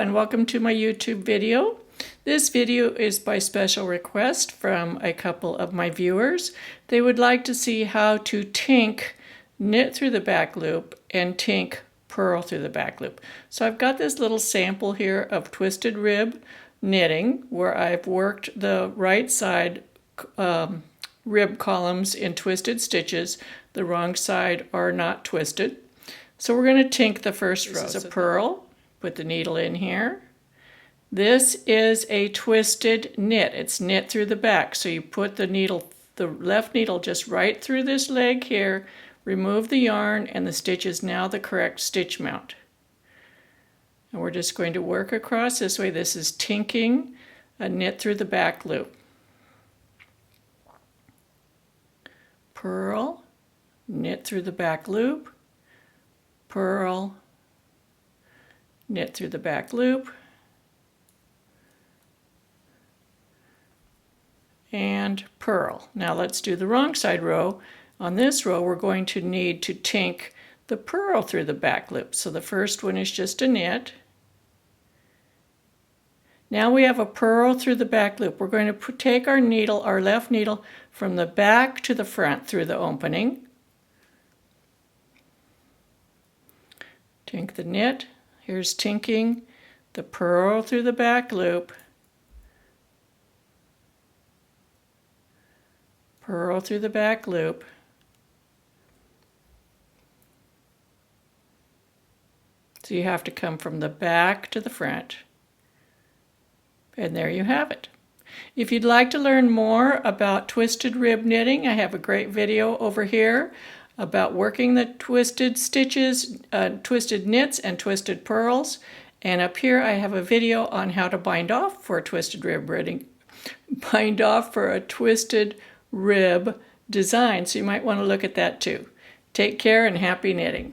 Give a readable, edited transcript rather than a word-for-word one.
and welcome to my YouTube video. This video is by special request from a couple of my viewers. They would like to see how to tink knit through the back loop and tink purl through the back loop. So I've got this little sample here of twisted rib knitting where I've worked the right side rib columns in twisted stitches. The wrong side are not twisted. So we're going to tink the first row. This is a purl. Put the needle in here. This is a twisted knit. It's knit through the back. So you put the needle, the left needle just right through this leg here, remove the yarn, and the stitch is now the correct stitch mount. And we're just going to work across this way. This is tinking a knit through the back loop. Purl, knit through the back loop, purl, knit through the back loop, and purl. Now let's do the wrong side row. On this row we're going to need to tink the purl through the back loop. So the first one is just a knit. Now we have a purl through the back loop. We're going to take our needle, our left needle, from the back to the front through the opening. Tink the knit. Here's tinking the purl through the back loop, purl through the back loop, so you have to come from the back to the front, and there you have it. If you'd like to learn more about twisted rib knitting, I have a great video over here about working the twisted stitches, twisted knits and twisted purls. And up here I have a video on how to bind off for a twisted rib knitting, bind off for a twisted rib design. So you might want to look at that too. Take care and happy knitting.